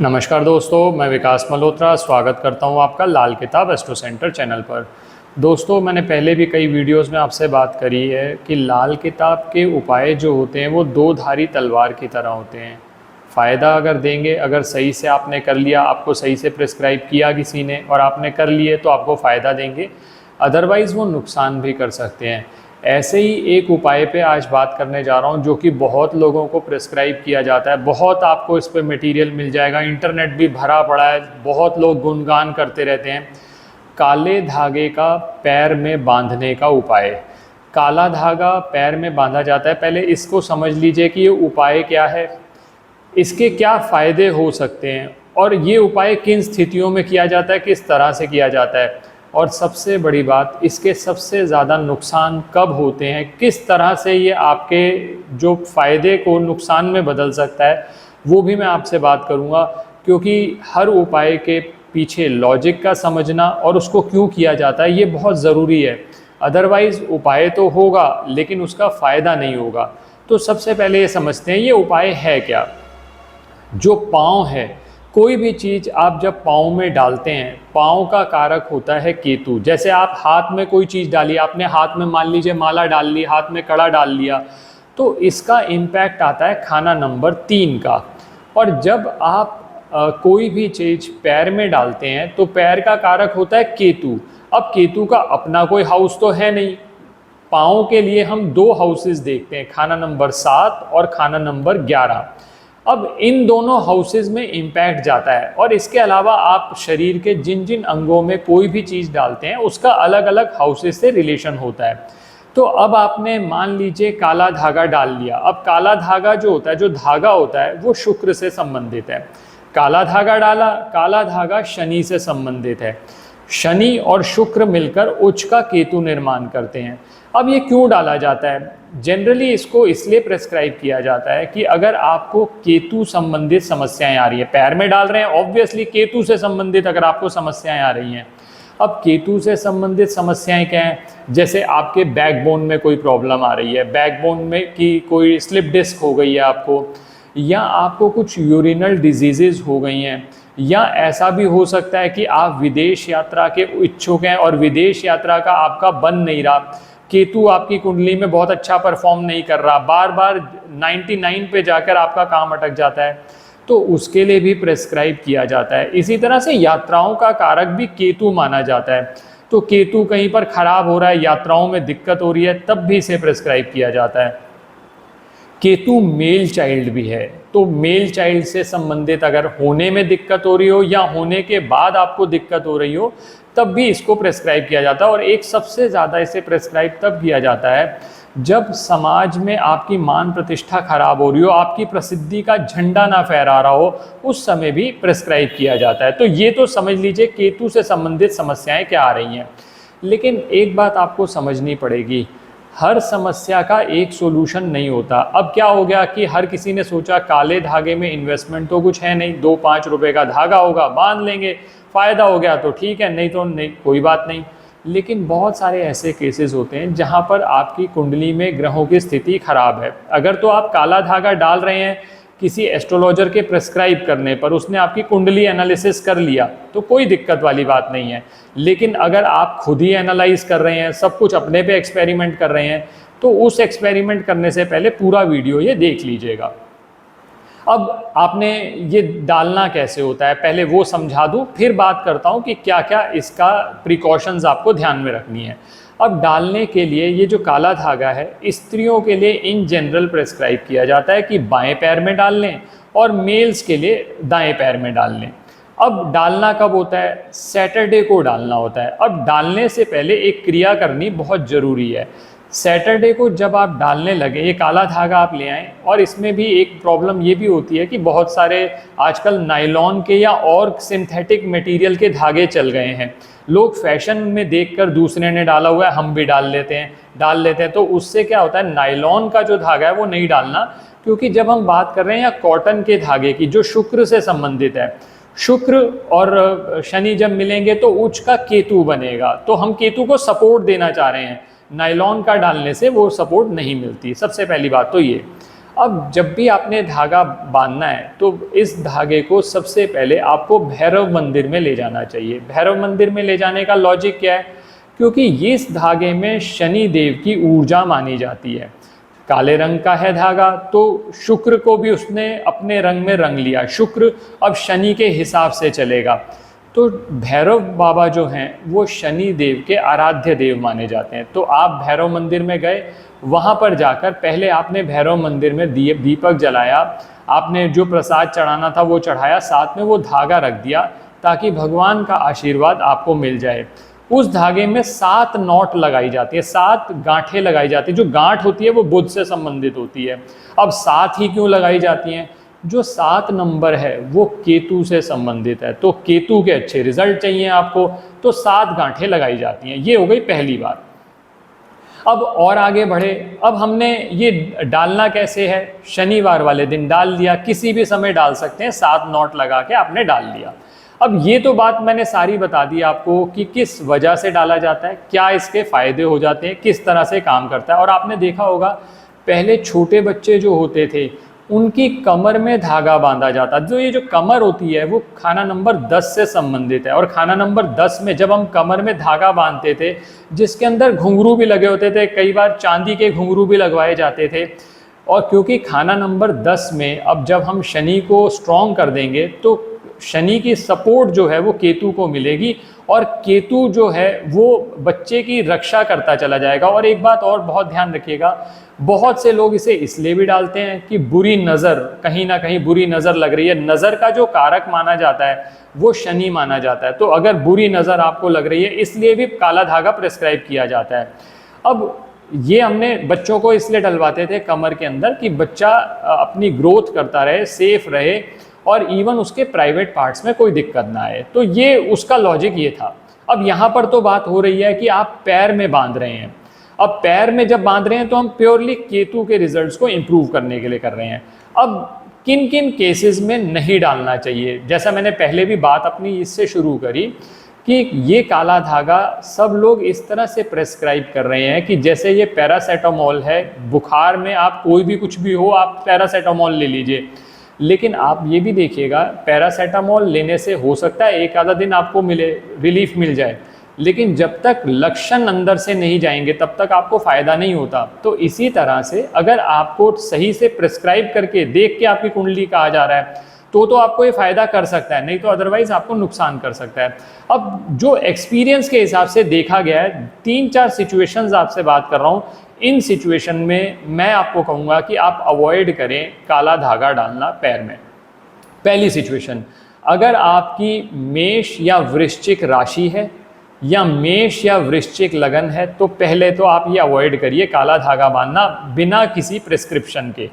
नमस्कार दोस्तों, मैं विकास मल्होत्रा स्वागत करता हूं आपका लाल किताब एस्ट्रो सेंटर चैनल पर। दोस्तों, मैंने पहले भी कई वीडियोस में आपसे बात करी है कि लाल किताब के उपाय जो होते हैं वो दो धारी तलवार की तरह होते हैं। फ़ायदा अगर देंगे, अगर सही से आपने कर लिया, आपको सही से प्रिस्क्राइब किया किसी ने और आपने कर लिए तो आपको फ़ायदा देंगे, अदरवाइज़ वो नुकसान भी कर सकते हैं। ऐसे ही एक उपाय पे आज बात करने जा रहा हूँ जो कि बहुत लोगों को प्रिस्क्राइब किया जाता है। बहुत आपको इस पे मटेरियल मिल जाएगा, इंटरनेट भी भरा पड़ा है, बहुत लोग गुणगान करते रहते हैं। काले धागे का पैर में बांधने का उपाय। काला धागा पैर में बांधा जाता है। पहले इसको समझ लीजिए कि ये उपाय क्या है, इसके क्या फ़ायदे हो सकते हैं और ये उपाय किन स्थितियों में किया जाता है, किस तरह से किया जाता है, और सबसे बड़ी बात, इसके सबसे ज़्यादा नुकसान कब होते हैं, किस तरह से ये आपके जो फ़ायदे को नुकसान में बदल सकता है, वो भी मैं आपसे बात करूँगा। क्योंकि हर उपाय के पीछे लॉजिक का समझना और उसको क्यों किया जाता है ये बहुत ज़रूरी है। अदरवाइज़ उपाय तो होगा लेकिन उसका फ़ायदा नहीं होगा। तो सबसे पहले ये समझते हैं ये उपाय है क्या। जो पाँव है, कोई भी चीज़ आप जब पाँव में डालते हैं, पाँव का कारक होता है केतु। जैसे आप हाथ में कोई चीज़ डाली, आपने हाथ में मान लीजिए माला डाल ली, हाथ में कड़ा डाल लिया, तो इसका इम्पैक्ट आता है खाना नंबर 3 का। और जब आप कोई भी चीज़ पैर में डालते हैं तो पैर का कारक होता है केतु। अब केतु का अपना कोई हाउस तो है नहीं। पाँव के लिए हम 2 हाउसेस देखते हैं, खाना नंबर 7 और खाना नंबर 11। अब इन दोनों हाउसेस में इम्पैक्ट जाता है और इसके अलावा आप शरीर के जिन जिन अंगों में कोई भी चीज़ डालते हैं उसका अलग अलग हाउसेस से रिलेशन होता है। तो अब आपने मान लीजिए काला धागा डाल लिया। अब काला धागा जो होता है, जो धागा होता है, वो शुक्र से संबंधित है। काला धागा डाला, काला धागा शनि से संबंधित है। शनि और शुक्र मिलकर उच्च का केतु निर्माण करते हैं। अब ये क्यों डाला जाता है? जनरली इसको इसलिए प्रेस्क्राइब किया जाता है कि अगर आपको केतु संबंधित समस्याएं आ रही है, पैर में डाल रहे हैं, ऑब्वियसली केतु से संबंधित अगर आपको समस्याएं आ रही हैं। अब केतु से संबंधित समस्याएं क्या हैं? जैसे आपके बैकबोन में कोई प्रॉब्लम आ रही है, बैकबोन में की कोई स्लिप डिस्क हो गई है आपको, या आपको कुछ यूरिनल डिजीजेज हो गई हैं, या ऐसा भी हो सकता है कि आप विदेश यात्रा के इच्छुक हैं और विदेश यात्रा का आपका बन नहीं रहा। केतु आपकी कुंडली में बहुत अच्छा परफॉर्म नहीं कर रहा, बार बार 99 पे जाकर आपका काम अटक जाता है, तो उसके लिए भी प्रेस्क्राइब किया जाता है। इसी तरह से यात्राओं का कारक भी केतु माना जाता है। तो केतु कहीं पर खराब हो रहा है, यात्राओं में दिक्कत हो रही है, तब भी इसे प्रेस्क्राइब किया जाता है। केतु मेल चाइल्ड भी है, तो मेल चाइल्ड से संबंधित अगर होने में दिक्कत हो रही हो या होने के बाद आपको दिक्कत हो रही हो, तब भी इसको प्रेस्क्राइब किया जाता है। और एक सबसे ज़्यादा इसे प्रेस्क्राइब तब किया जाता है जब समाज में आपकी मान प्रतिष्ठा खराब हो रही हो, आपकी प्रसिद्धि का झंडा ना फहरा रहा हो, उस समय भी प्रेस्क्राइब किया जाता है। तो ये तो समझ लीजिए केतु से संबंधित समस्याएं क्या आ रही हैं। लेकिन एक बात आपको समझनी पड़ेगी, हर समस्या का एक सोल्यूशन नहीं होता। अब क्या हो गया कि हर किसी ने सोचा काले धागे में इन्वेस्टमेंट तो कुछ है नहीं, 2-5 रुपए का धागा होगा, बांध लेंगे, फ़ायदा हो गया तो ठीक है, नहीं तो नहीं, कोई बात नहीं। लेकिन बहुत सारे ऐसे केसेस होते हैं जहां पर आपकी कुंडली में ग्रहों की स्थिति खराब है। अगर तो आप काला धागा डाल रहे हैं किसी एस्ट्रोलॉजर के प्रेस्क्राइब करने पर, उसने आपकी कुंडली एनालिसिस कर लिया तो कोई दिक्कत वाली बात नहीं है। लेकिन अगर आप खुद ही एनालाइज कर रहे हैं, सब कुछ अपने पे एक्सपेरिमेंट कर रहे हैं, तो उस एक्सपेरिमेंट करने से पहले पूरा वीडियो ये देख लीजिएगा। अब आपने ये डालना कैसे होता है पहले वो समझा दूं, फिर बात करता हूं कि क्या क्या इसका प्रिकॉशंस आपको ध्यान में रखनी है। अब डालने के लिए ये जो काला धागा है, स्त्रियों के लिए इन जनरल प्रेस्क्राइब किया जाता है कि बाएं पैर में डाल लें और मेल्स के लिए दाएं पैर में डाल लें। अब डालना कब होता है? सैटरडे को डालना होता है। अब डालने से पहले एक क्रिया करनी बहुत ज़रूरी है। सैटरडे को जब आप डालने लगे, ये काला धागा आप ले आएँ। और इसमें भी एक प्रॉब्लम ये भी होती है कि बहुत सारे आजकल नायलॉन के या और सिंथेटिक मटेरियल के धागे चल गए हैं। लोग फैशन में देखकर दूसरे ने डाला हुआ है हम भी डाल लेते हैं, तो उससे क्या होता है, नायलॉन का जो धागा है वो नहीं डालना। क्योंकि जब हम बात कर रहे हैं या कॉटन के धागे की जो शुक्र से संबंधित है, शुक्र और शनि जब मिलेंगे तो उच्च का केतु बनेगा, तो हम केतु को सपोर्ट देना चाह रहे हैं। नायलॉन का डालने से वो सपोर्ट नहीं मिलती, सबसे पहली बात तो ये। अब जब भी आपने धागा बांधना है तो इस धागे को सबसे पहले आपको भैरव मंदिर में ले जाना चाहिए। भैरव मंदिर में ले जाने का लॉजिक क्या है? क्योंकि ये इस धागे में शनि देव की ऊर्जा मानी जाती है। काले रंग का है धागा तो शुक्र को भी उसने अपने रंग में रंग लिया, शुक्र अब शनि के हिसाब से चलेगा। तो भैरव बाबा जो हैं वो शनि देव के आराध्य देव माने जाते हैं। तो आप भैरव मंदिर में गए, वहाँ पर जाकर पहले आपने भैरव मंदिर में दीपक जलाया, आपने जो प्रसाद चढ़ाना था वो चढ़ाया, साथ में वो धागा रख दिया ताकि भगवान का आशीर्वाद आपको मिल जाए। उस धागे में 7 नॉट लगाई जाती है, 7 गांठें लगाई जाती है। जो गांठ होती है वो बुध से संबंधित होती है। अब 7 ही क्यों लगाई जाती हैं? जो 7 नंबर है वो केतु से संबंधित है, तो केतु के अच्छे रिजल्ट चाहिए आपको, तो 7 गांठें लगाई जाती हैं। ये हो गई पहली बात। अब और आगे बढ़े, अब हमने ये डालना कैसे है? शनिवार वाले दिन डाल दिया, किसी भी समय डाल सकते हैं, 7 नॉट लगा के आपने डाल दिया। अब ये तो बात मैंने सारी बता दी आपको कि किस वजह से डाला जाता है, क्या इसके फ़ायदे हो जाते हैं, किस तरह से काम करता है। और आपने देखा होगा पहले छोटे बच्चे जो होते थे उनकी कमर में धागा बांधा जाता, जो ये जो कमर होती है वो खाना नंबर 10 से संबंधित है। और खाना नंबर 10 में जब हम कमर में धागा बांधते थे, जिसके अंदर घुंघरू भी लगे होते थे, कई बार चांदी के घुंघरू भी लगवाए जाते थे। और क्योंकि खाना नंबर 10 में अब जब हम शनि को स्ट्रॉन्ग कर देंगे तो शनि की सपोर्ट जो है वो केतु को मिलेगी, और केतु जो है वो बच्चे की रक्षा करता चला जाएगा। और एक बात और बहुत ध्यान रखिएगा, बहुत से लोग इसे इसलिए भी डालते हैं कि बुरी नज़र, कहीं ना कहीं बुरी नज़र लग रही है। नज़र का जो कारक माना जाता है वो शनि माना जाता है, तो अगर बुरी नज़र आपको लग रही है इसलिए भी काला धागा प्रिस्क्राइब किया जाता है। अब ये हमने बच्चों को इसलिए डलवाते थे कमर के अंदर कि बच्चा अपनी ग्रोथ करता रहे, सेफ रहे, और इवन उसके प्राइवेट पार्ट्स में कोई दिक्कत ना आए। तो ये उसका लॉजिक ये था। अब यहाँ पर तो बात हो रही है कि आप पैर में बांध रहे हैं। अब पैर में जब बांध रहे हैं तो हम प्योरली केतु के रिजल्ट्स को इम्प्रूव करने के लिए कर रहे हैं। अब किन किन केसेस में नहीं डालना चाहिए, जैसा मैंने पहले भी बात अपनी इससे शुरू करी कि ये काला धागा सब लोग इस तरह से प्रेस्क्राइब कर रहे हैं कि जैसे ये पैरासीटामोल है, बुखार में आप कोई भी कुछ भी हो आप पैरासीटामोल ले लीजिए। लेकिन आप ये भी देखिएगा, पैरासीटामोल लेने से हो सकता है एक आधा दिन आपको रिलीफ मिल जाए, लेकिन जब तक लक्षण अंदर से नहीं जाएंगे तब तक आपको फ़ायदा नहीं होता। तो इसी तरह से अगर आपको सही से प्रिस्क्राइब करके देख के आपकी कुंडली कहा जा रहा है तो आपको ये फ़ायदा कर सकता है, नहीं तो अदरवाइज़ आपको नुकसान कर सकता है। अब जो एक्सपीरियंस के हिसाब से देखा गया है, 3-4 सिचुएशंस आपसे बात कर रहा हूँ, इन सिचुएशन में मैं आपको कहूँगा कि आप अवॉइड करें काला धागा डालना पैर में। पहली सिचुएशन, अगर आपकी मेष या वृश्चिक राशि है या मेष या वृश्चिक लगन है तो पहले तो आप ये अवॉइड करिए काला धागा बांधना बिना किसी प्रिस्क्रिप्शन के,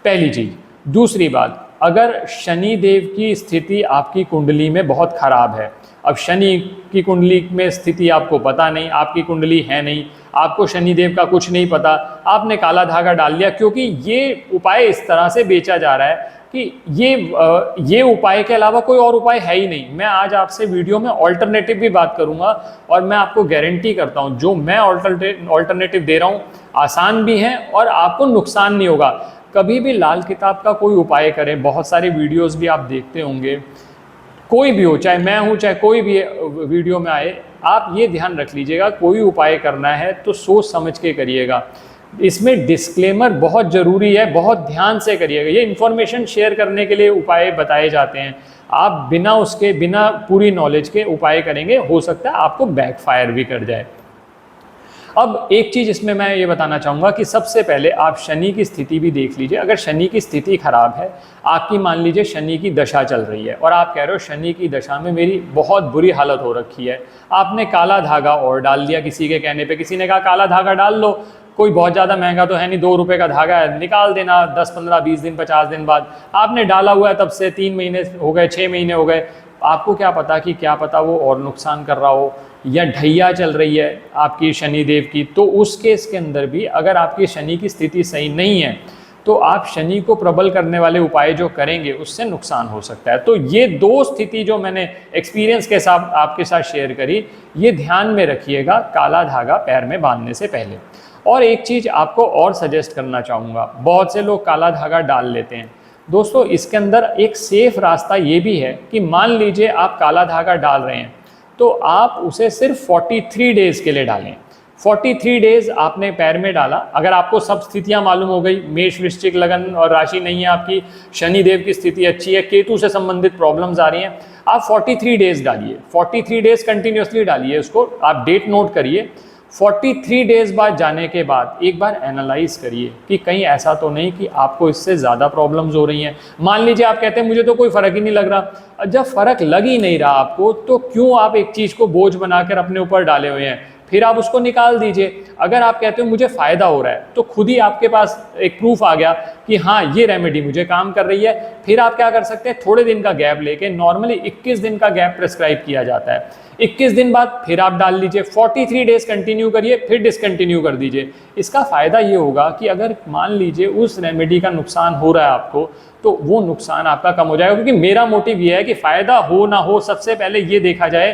पहली चीज़। दूसरी बात, अगर शनि देव की स्थिति आपकी कुंडली में बहुत ख़राब है, अब शनि की कुंडली में स्थिति आपको पता नहीं, आपकी कुंडली है नहीं, आपको शनि देव का कुछ नहीं पता, आपने काला धागा डाल लिया, क्योंकि ये उपाय इस तरह से बेचा जा रहा है कि ये उपाय के अलावा कोई और उपाय है ही नहीं। मैं आज आपसे वीडियो में ऑल्टरनेटिव भी बात करूंगा और मैं आपको गारंटी करता हूं जो मैं ऑल्टरनेटिव दे रहा हूं आसान भी हैं और आपको नुकसान नहीं होगा। कभी भी लाल किताब का कोई उपाय करें, बहुत सारे वीडियोस भी आप देखते होंगे, कोई भी हो, चाहे मैं हूँ चाहे कोई भी वीडियो में आए, आप ये ध्यान रख लीजिएगा कोई उपाय करना है तो सोच समझ के करिएगा। इसमें डिस्क्लेमर बहुत ज़रूरी है, बहुत ध्यान से करिएगा। ये इन्फॉर्मेशन शेयर करने के लिए उपाय बताए जाते हैं, आप बिना पूरी नॉलेज के उपाय करेंगे, हो सकता है आपको बैकफायर भी कर जाए। अब एक चीज़ इसमें मैं ये बताना चाहूँगा कि सबसे पहले आप शनि की स्थिति भी देख लीजिए। अगर शनि की स्थिति खराब है, आपकी मान लीजिए शनि की दशा चल रही है और आप कह रहे हो शनि की दशा में मेरी बहुत बुरी हालत हो रखी है, आपने काला धागा और डाल दिया किसी के कहने पे, किसी ने कहा काला धागा डाल लो, कोई बहुत ज़्यादा महंगा तो है नहीं, 2 रुपये का धागा है, निकाल देना 10, 15, 20 दिन 50 दिन बाद। आपने डाला हुआ है तब से 3 महीने हो गए, 6 महीने हो गए, आपको क्या पता कि क्या पता वो और नुकसान कर रहा हो, या ढैया चल रही है आपकी शनि देव की। तो उस केस के अंदर भी अगर आपकी शनि की स्थिति सही नहीं है तो आप शनि को प्रबल करने वाले उपाय जो करेंगे उससे नुकसान हो सकता है। तो ये 2 स्थिति जो मैंने एक्सपीरियंस के साथ आपके साथ शेयर करी, ये ध्यान में रखिएगा काला धागा पैर में बांधने से पहले। और एक चीज़ आपको और सजेस्ट करना चाहूँगा, बहुत से लोग काला धागा डाल लेते हैं। दोस्तों इसके अंदर एक सेफ रास्ता ये भी है कि मान लीजिए आप काला धागा डाल रहे हैं तो आप उसे सिर्फ 43 डेज़ के लिए डालें। 43 डेज़ आपने पैर में डाला, अगर आपको सब स्थितियां मालूम हो गई, मेष वृश्चिक लगन और राशि नहीं है आपकी, शनिदेव की स्थिति अच्छी है, केतु से संबंधित प्रॉब्लम्स आ रही हैं, आप 43 डेज़ डालिए, 43 डेज़ कंटिन्यूसली डालिए उसको, आप डेट नोट करिए। 43 डेज़ बाद जाने के बाद एक बार एनालाइज करिए कि कहीं ऐसा तो नहीं कि आपको इससे ज़्यादा प्रॉब्लम्स हो रही हैं। मान लीजिए आप कहते हैं मुझे तो कोई फ़र्क ही नहीं लग रहा, जब फ़र्क लग ही नहीं रहा आपको तो क्यों आप एक चीज़ को बोझ बनाकर अपने ऊपर डाले हुए हैं, फिर आप उसको निकाल दीजिए। अगर आप कहते हो मुझे फ़ायदा हो रहा है तो खुद ही आपके पास एक प्रूफ आ गया कि हाँ ये रेमेडी मुझे काम कर रही है, फिर आप क्या कर सकते हैं, थोड़े दिन का गैप लेके, नॉर्मली 21 दिन का गैप प्रेस्क्राइब किया जाता है, 21 दिन बाद फिर आप डाल लीजिए, 43 डेज़ कंटिन्यू करिए, फिर डिसकंटिन्यू कर दीजिए। इसका फ़ायदा ये होगा कि अगर मान लीजिए उस रेमेडी का नुकसान हो रहा है आपको तो वो नुकसान आपका कम हो जाएगा, क्योंकि मेरा मोटिव ये है कि फ़ायदा हो ना हो सबसे पहले ये देखा जाए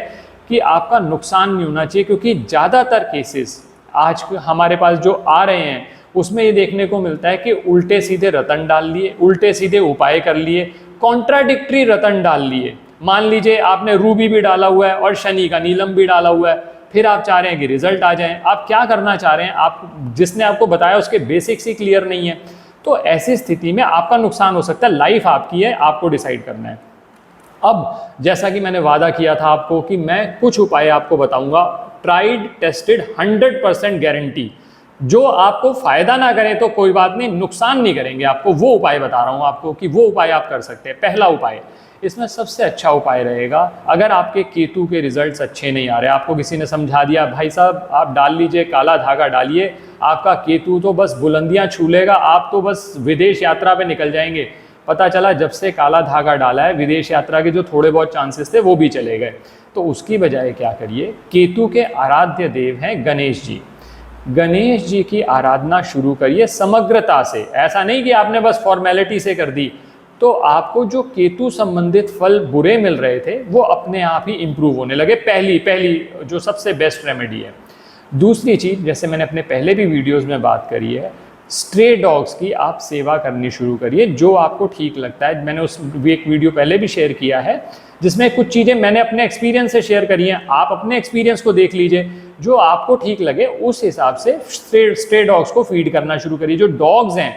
कि आपका नुकसान नहीं होना चाहिए। क्योंकि ज़्यादातर केसेस आज हमारे पास जो आ रहे हैं उसमें ये देखने को मिलता है कि उल्टे सीधे रतन डाल लिए, उल्टे सीधे उपाय कर लिए, कॉन्ट्राडिक्टरी रतन डाल लिए। मान लीजिए आपने रूबी भी डाला हुआ है और शनि का नीलम भी डाला हुआ है, फिर आप चाह रहे हैं कि रिजल्ट आ जाए। आप क्या करना चाह रहे हैं, आप जिसने आपको बताया उसके बेसिक्स ही क्लियर नहीं है, तो ऐसी स्थिति में आपका नुकसान हो सकता है। लाइफ आपकी है, आपको डिसाइड करना है। अब जैसा कि मैंने वादा किया था आपको कि मैं कुछ उपाय आपको बताऊंगा, ट्राइड टेस्टेड 100% गारंटी, जो आपको फायदा ना करें तो कोई बात नहीं, नुकसान नहीं करेंगे आपको, वो उपाय बता रहा हूं आपको कि वो उपाय आप कर सकते हैं। पहला उपाय, इसमें सबसे अच्छा उपाय रहेगा, अगर आपके केतु के रिजल्ट्स अच्छे नहीं आ रहे, आपको किसी ने समझा दिया भाई साहब आप डाल लीजिए, काला धागा डालिए, आपका केतु तो बस बुलंदियां छू लेगा, आप तो बस विदेश यात्रा पे निकल जाएंगे। पता चला जब से काला धागा डाला है विदेश यात्रा के जो थोड़े बहुत चांसेस थे वो भी चले गए। तो उसकी बजाय क्या करिए, केतु के आराध्य देव हैं गणेश जी, गणेश जी की आराधना शुरू करिए समग्रता से। ऐसा नहीं कि आपने बस फॉर्मेलिटी से कर दी, तो आपको जो केतु संबंधित फल बुरे मिल रहे थे वो अपने आप ही इंप्रूव होने लगे। पहली जो सबसे बेस्ट रेमेडी है। दूसरी चीज़, जैसे मैंने अपने पहले भी वीडियोज़ में बात करी है, स्ट्रे डॉग्स की आप सेवा करनी शुरू करिए, जो आपको ठीक लगता है। मैंने उस एक वीडियो पहले भी शेयर किया है जिसमें कुछ चीज़ें मैंने अपने एक्सपीरियंस से शेयर करी हैं, आप अपने एक्सपीरियंस को देख लीजिए, जो आपको ठीक लगे उस हिसाब से स्ट्रे डॉग्स को फीड करना शुरू करिए। जो डॉग्स हैं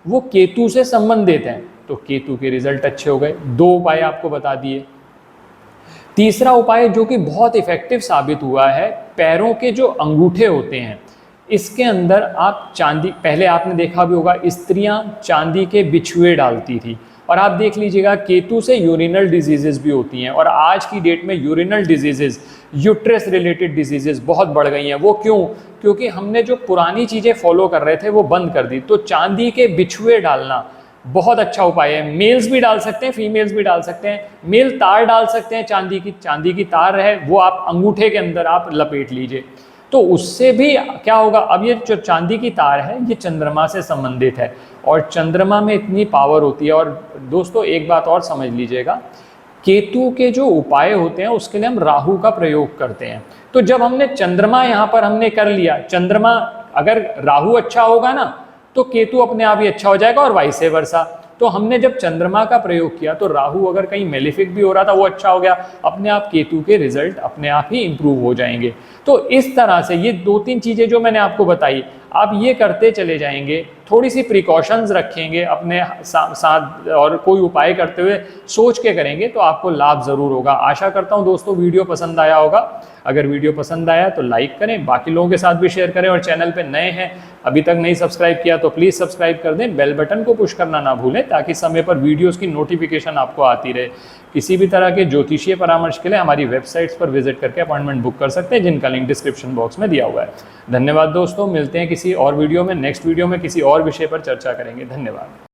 वो केतु से संबंधित हैं, तो केतु के रिजल्ट अच्छे हो गए। 2 उपाय आपको बता दिए। तीसरा उपाय जो कि बहुत इफेक्टिव साबित हुआ है, पैरों के जो अंगूठे होते हैं इसके अंदर आप चांदी, पहले आपने देखा भी होगा स्त्रियां चांदी के बिछुए डालती थी, और आप देख लीजिएगा केतु से यूरिनल डिजीजेस भी होती हैं, और आज की डेट में urinal diseases, uterus related diseases बहुत बढ़ गई हैं। वो क्यों? क्योंकि हमने जो पुरानी चीज़ें फॉलो कर रहे थे वो बंद कर दी। तो चांदी के बिछुए डालना बहुत अच्छा उपाय है। मेल्स भी डाल सकते हैं, फीमेल्स भी डाल सकते हैं। मेल तार डाल सकते हैं, चांदी की तार है वो आप अंगूठे के अंदर आप लपेट लीजिए, तो उससे भी क्या होगा, अब ये जो चांदी की तार है ये चंद्रमा से संबंधित है, और चंद्रमा में इतनी पावर होती है। और दोस्तों एक बात और समझ लीजिएगा, केतु के जो उपाय होते हैं उसके लिए हम राहु का प्रयोग करते हैं। तो जब हमने चंद्रमा यहाँ पर हमने कर लिया, चंद्रमा अगर राहु अच्छा होगा ना तो केतु अपने आप ही अच्छा हो जाएगा, और वाइस वर्सा। तो हमने जब चंद्रमा का प्रयोग किया तो राहु अगर कहीं मेलिफिक भी हो रहा था वो अच्छा हो गया, अपने आप केतु के रिजल्ट अपने आप ही इंप्रूव हो जाएंगे। तो इस तरह से ये 2-3 चीज़ें जो मैंने आपको बताई, आप ये करते चले जाएंगे, थोड़ी सी प्रिकॉशंस रखेंगे अपने साथ, और कोई उपाय करते हुए सोच के करेंगे तो आपको लाभ ज़रूर होगा। आशा करता हूँ दोस्तों वीडियो पसंद आया होगा। अगर वीडियो पसंद आया तो लाइक करें, बाकी लोगों के साथ भी शेयर करें, और चैनल पे नए हैं अभी तक नहीं सब्सक्राइब किया तो प्लीज़ सब्सक्राइब कर दें, बेल बटन को पुश करना ना भूलें ताकि समय पर वीडियोस की नोटिफिकेशन आपको आती रहे। किसी भी तरह के ज्योतिषीय परामर्श के लिए हमारी वेबसाइट्स पर विजिट करके अपॉइंटमेंट बुक कर सकते हैं, जिनका लिंक डिस्क्रिप्शन बॉक्स में दिया हुआ है। धन्यवाद दोस्तों, मिलते हैं किसी और वीडियो में, नेक्स्ट वीडियो में किसी और विषय पर चर्चा करेंगे। धन्यवाद।